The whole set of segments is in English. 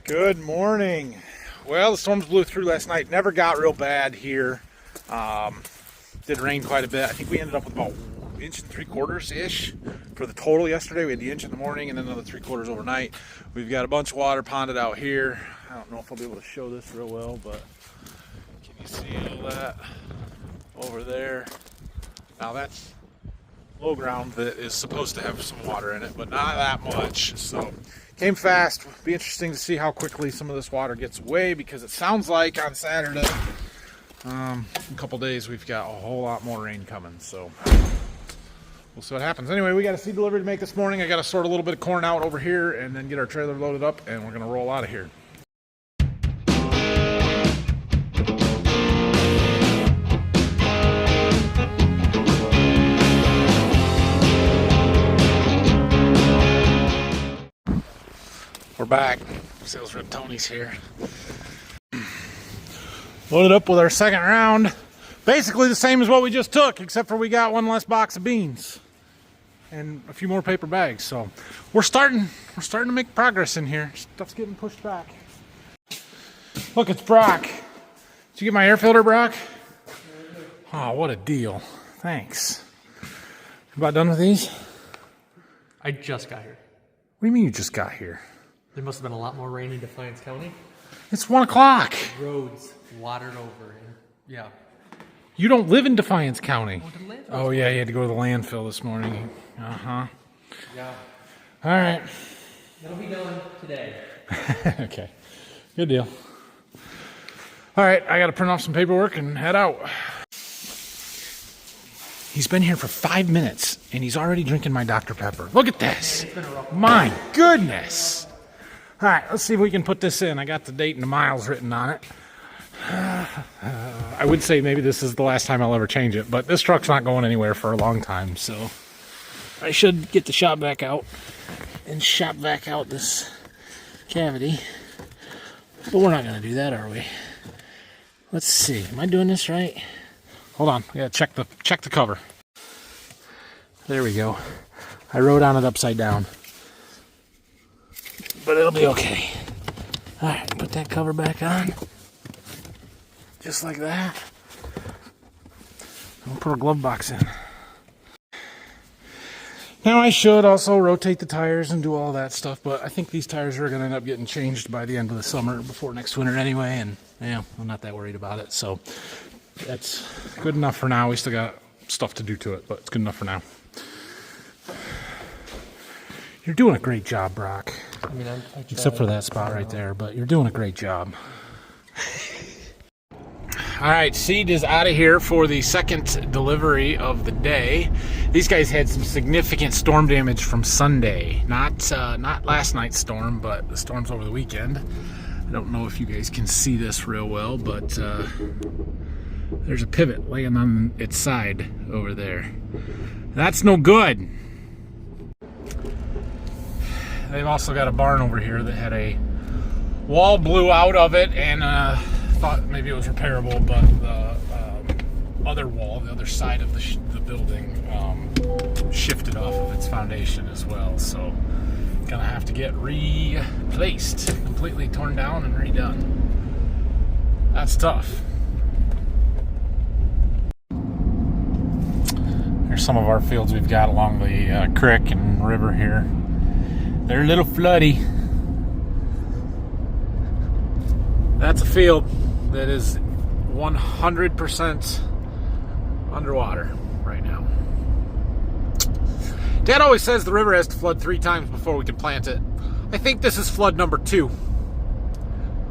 Good morning. Well, the storms blew through last night. Never got real bad here. Did rain quite a bit. I think we ended up with about 1 3/4 inches-ish for the total yesterday. We had the inch in the morning and then another 3/4 overnight. We've got a bunch of water ponded out here. I don't know if I'll be able to show this real well, but can you see all that over there? Now that's low ground that is supposed to have some water in it, but not that much. So came fast. Be interesting to see how quickly some of this water gets away, because it sounds like on Saturday, in a couple days, we've got a whole lot more rain coming. So we'll see what happens. Anyway, we got a seed delivery to make this morning. I got to sort a little bit of corn out over here and then get our trailer loaded up, and we're going to roll out of here. We're back. Sales rep Tony's here. Loaded up with our second round. Basically the same as what we just took, except for we got one less box of beans and a few more paper bags. So we're starting to make progress in here. Stuff's getting pushed back. Look, it's Brock. Did you get my air filter, Brock? Oh, what a deal. Thanks. About done with these? I just got here. What do you mean you just got here? There must have been a lot more rain in Defiance County. It's 1 o'clock. Roads watered over. Yeah. You don't live in Defiance County. Oh, yeah, you had to go to the landfill this morning. Uh-huh. Yeah. All right. It'll be done today. Okay. Good deal. All right, I got to print off some paperwork and head out. He's been here for 5 minutes, and he's already drinking my Dr. Pepper. Look at this. My goodness. All right, let's see if we can put this in. I got the date and the miles written on it. I would say maybe this is the last time I'll ever change it, but this truck's not going anywhere for a long time, so I should get the shop vac out and shop vac out this cavity. But we're not going to do that, are we? Let's see. Am I doing this right? Hold on. I got to check the cover. There we go. I wrote on it upside down. But it'll be okay. All right, put that cover back on. Just like that. We'll put our glove box in. Now I should also rotate the tires and do all that stuff, but I think these tires are going to end up getting changed by the end of the summer, before next winter anyway, and yeah, I'm not that worried about it. So that's good enough for now. We still got stuff to do to it, but it's good enough for now. You're doing a great job, Brock. I mean, Except for that spot right there, but you're doing a great job. All right, seed is out of here for the second delivery of the day. These guys had some significant storm damage from Sunday. Not last night's storm, but the storms over the weekend. I don't know if you guys can see this real well, but there's a pivot laying on its side over there. That's no good. They've also got a barn over here that had a wall blew out of it, and thought maybe it was repairable, but the other wall, the other side of the building, shifted off of its foundation as well. So gonna have to get replaced, completely torn down and redone. That's tough. Here's some of our fields we've got along the creek and river here. They're a little floody. That's a field that is 100% underwater right now. Dad always says the river has to flood 3 times before we can plant it. I think this is flood number 2.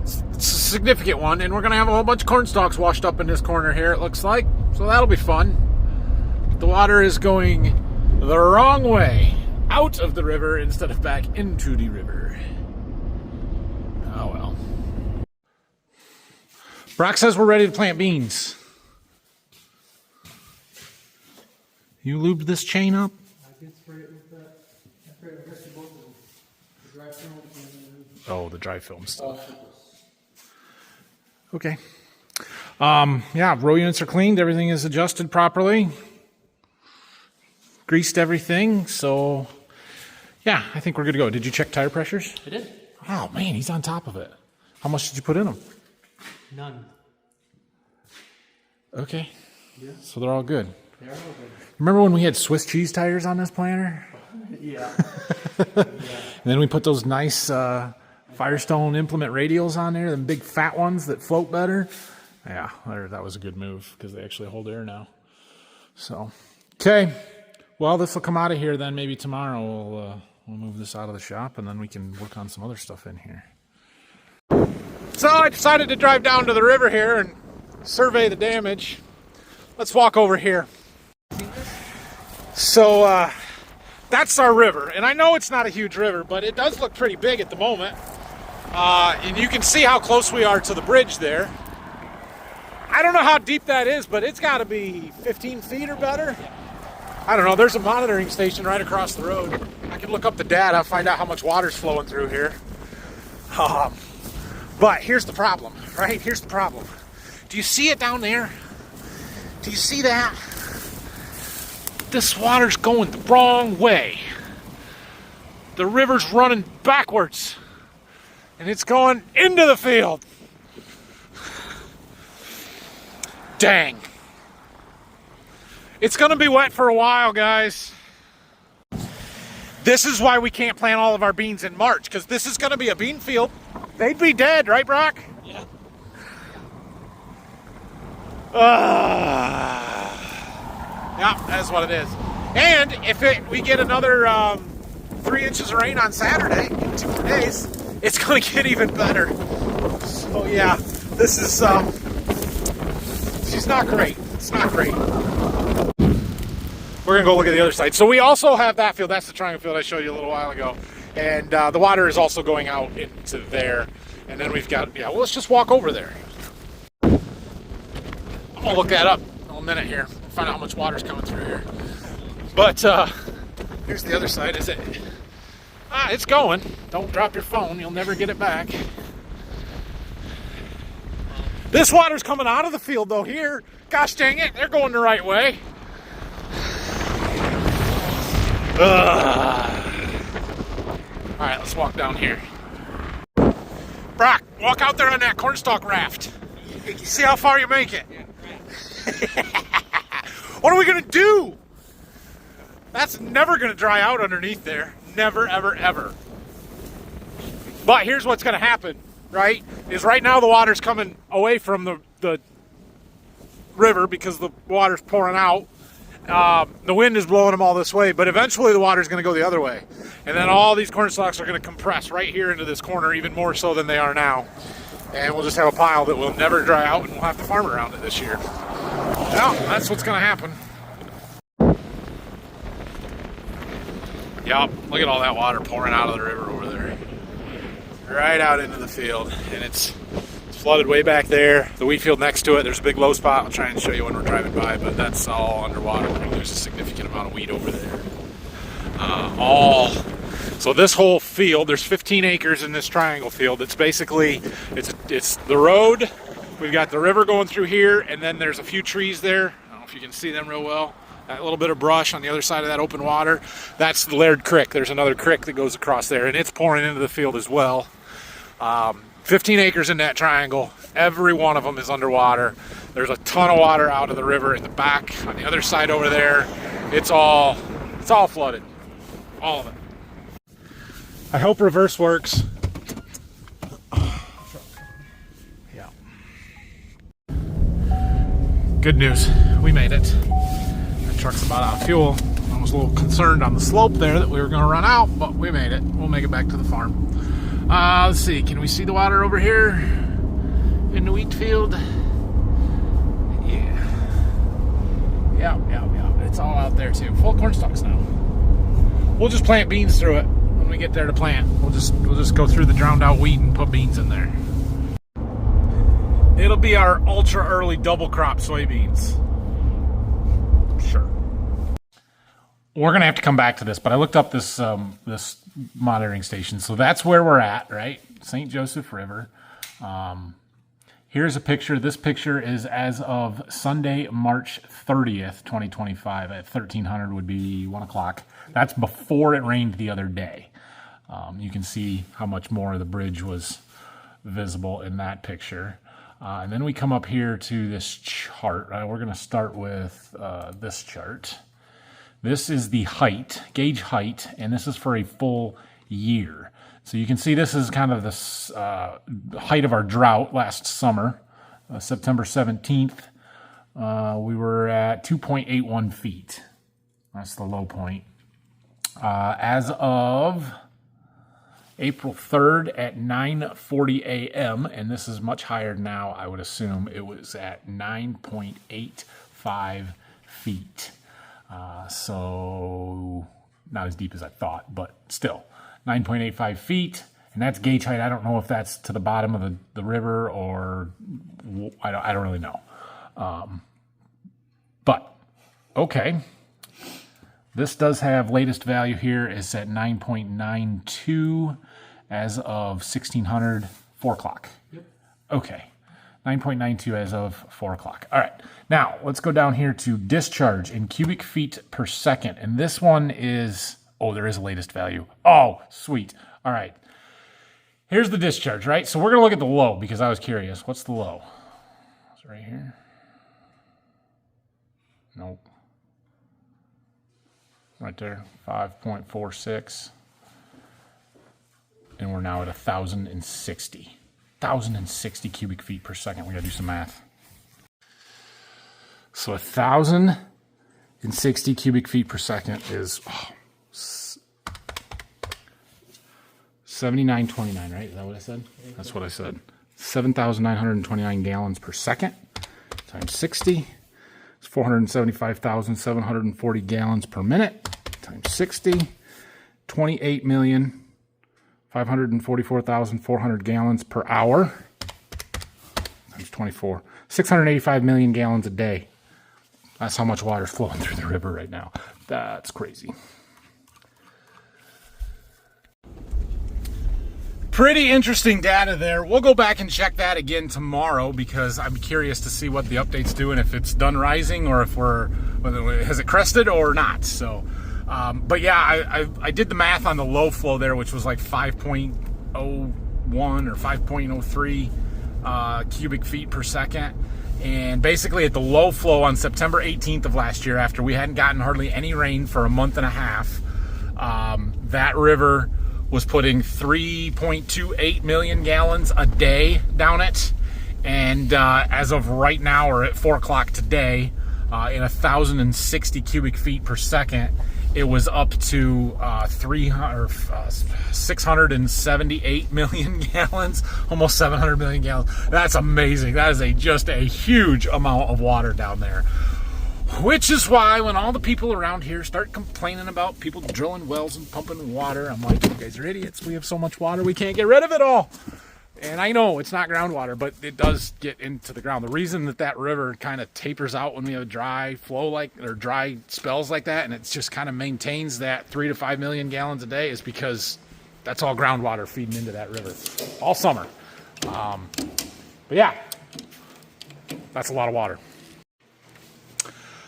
It's a significant one, and we're going to have a whole bunch of corn stalks washed up in this corner here, it looks like. So that'll be fun. The water is going the wrong way. Out of the river instead of back into the river. Oh well. Brock says we're ready to plant beans. You lubed this chain up? I did spray it with that. I sprayed it with both of them. The dry film and Oh, the dry film stuff. Okay. Yeah, row units are cleaned. Everything is adjusted properly. Greased everything. So, yeah, I think we're good to go. Did you check tire pressures? I did. Oh, man, he's on top of it. How much did you put in them? None. Okay. Yeah. So they're all good. They're all good. Remember when we had Swiss cheese tires on this planter? Yeah. And then we put those nice Firestone implement radials on there, them big fat ones that float better. Yeah, that was a good move because they actually hold air now. So, okay. Well, this will come out of here then. Maybe tomorrow we'll move this out of the shop and then we can work on some other stuff in here. So I decided to drive down to the river here and survey the damage. Let's walk over here. So that's our river, and I know it's not a huge river, but it does look pretty big at the moment. And you can see how close we are to the bridge there. I don't know how deep that is, but it's got to be 15 feet or better. I don't know. There's a monitoring station right across the road. I can look up the data, find out how much water's flowing through here. But here's the problem, right? Here's the problem. Do you see it down there? Do you see that? This water's going the wrong way. The river's running backwards. And it's going into the field. Dang. It's going to be wet for a while, guys. This is why we can't plant all of our beans in March, because this is going to be a bean field. They'd be dead, right, Brock? Yeah. Yeah, that's what it is. And if we get another 3 inches of rain on Saturday, in 2 more days, it's going to get even better. So yeah, this is, she's not great. It's not great. We're going to go look at the other side. So we also have that field. That's the triangle field I showed you a little while ago. And the water is also going out into there. And then we've got, yeah, well, let's just walk over there. I'm going to look that up in a minute here. Find out how much water's coming through here. But here's the other side. Is it? It's going. Don't drop your phone. You'll never get it back. This water's coming out of the field, though, here. Gosh dang it. They're going the right way. All right, let's walk down here. Brock, walk out there on that cornstalk raft. See how far you make it. What are we going to do? That's never going to dry out underneath there. Never, ever, ever. But here's what's going to happen, right? Is right now the water's coming away from the river because the water's pouring out. The wind is blowing them all this way, but eventually the water's going to go the other way. And then all these corn stalks are going to compress right here into this corner, even more so than they are now. And we'll just have a pile that will never dry out, and we'll have to farm around it this year. Well, that's what's going to happen. Yup, look at all that water pouring out of the river over there. Right out into the field. And it's flooded way back there. The wheat field next to it, there's a big low spot. I'll try and show you when we're driving by, but that's all underwater. There's a significant amount of wheat over there. So this whole field, there's 15 acres in this triangle field. It's basically, it's the road. We've got the river going through here, and then there's a few trees there. I don't know if you can see them real well. That little bit of brush on the other side of that open water, that's the Laird Creek. There's another creek that goes across there, and it's pouring into the field as well. 15 acres in that triangle. Every one of them is underwater. There's a ton of water out of the river in the back. On the other side over there, it's all flooded. All of it. I hope reverse works. Yeah. Good news. We made it. That truck's about out of fuel. I was a little concerned on the slope there that we were going to run out, but we made it. We'll make it back to the farm. Let's see. Can we see the water over here in the wheat field? Yeah. Yeah. It's all out there too. Full corn stalks now. We'll just plant beans through it when we get there to plant. We'll just go through the drowned out wheat and put beans in there. It'll be our ultra early double crop soybeans. Sure. We're gonna have to come back to this, but I looked up this this monitoring station. So that's where we're at, right? St. Joseph River. Here's a picture. This picture is as of Sunday, March 30th, 2025 at 1300 would be 1 o'clock. That's before it rained the other day. You can see how much more the bridge was visible in that picture. And then we come up here to this chart. We're going to start with this chart. This is the height, gauge height, and this is for a full year. So you can see this is kind of the height of our drought last summer, September 17th. We were at 2.81 feet. That's the low point. As of April 3rd at 9:40 a.m., and this is much higher now, I would assume, it was at 9.85 feet. So not as deep as I thought, but still 9.85 feet, and that's gauge height. I don't know if that's to the bottom of the river or I don't really know. But okay. This does have latest value here is at 9.92 as of 1600, 4 o'clock. Yep. Okay. 9.92 as of 4 o'clock. All right. Now, let's go down here to discharge in cubic feet per second. And this one is, there is a latest value. Oh, sweet. All right. Here's the discharge, right? So we're going to look at the low because I was curious. What's the low? It's right here. Nope. Right there, 5.46. And we're now at 1,060. 1,060 cubic feet per second. We gotta do some math. So 1,060 cubic feet per second is 7929, right? Is that what I said? That's what I said. 7,929 gallons per second times 60. It's 475,740 gallons per minute times 60. 28,544,400 gallons per hour times 24. 685 million gallons a day. That's how much water is flowing through the river right now. That's crazy. Pretty interesting data there. We'll go back and check that again tomorrow because I'm curious to see what the update's doing, if it's done rising or if has it crested or not. So, but yeah, I did the math on the low flow there, which was like 5.01 or 5.03 cubic feet per second. And basically at the low flow on September 18th of last year, after we hadn't gotten hardly any rain for a month and a half, that river was putting 3.28 million gallons a day down it. And as of right now, or at 4 o'clock today, in 1,060 cubic feet per second, it was up to 678 million gallons, almost 700 million gallons. That's amazing. That is just a huge amount of water down there. Which is why when all the people around here start complaining about people drilling wells and pumping water, I'm like, you guys are idiots. We have so much water, we can't get rid of it all. And I know it's not groundwater, but it does get into the ground. The reason that river kind of tapers out when we have a dry flow or dry spells like that, and it just kind of maintains that 3 to 5 million gallons a day, is because that's all groundwater feeding into that river all summer. But yeah, that's a lot of water.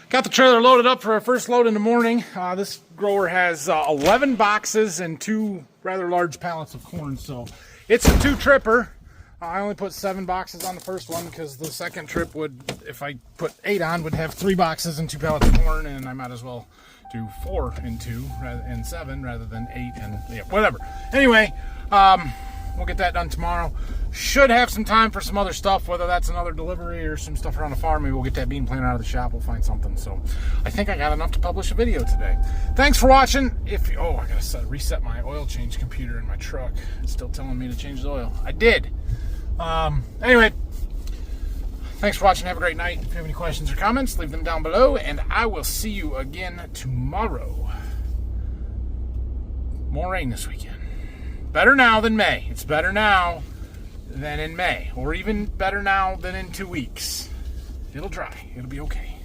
Got the trailer loaded up for our first load in the morning. This grower has 11 boxes and 2 rather large pallets of corn, so it's a 2-tripper. I only put 7 boxes on the first one because the second trip would, if I put 8 on, would have 3 boxes and 2 pallets of corn, and I might as well do 4 and 2 and 7 rather than 8 and yeah, whatever. Anyway, we'll get that done tomorrow. Should have some time for some other stuff, whether that's another delivery or some stuff around the farm. Maybe we'll get that bean planter out of the shop. We'll find something. So I think I got enough to publish a video today. Thanks for watching. I gotta reset my oil change computer in my truck. It's still telling me to change the oil. I did. Anyway, thanks for watching. Have a great night. If you have any questions or comments, leave them down below, and I will see you again tomorrow. More rain this weekend. Better now than May. It's better now than in May, or even better now than in 2 weeks. It'll dry. It'll be okay.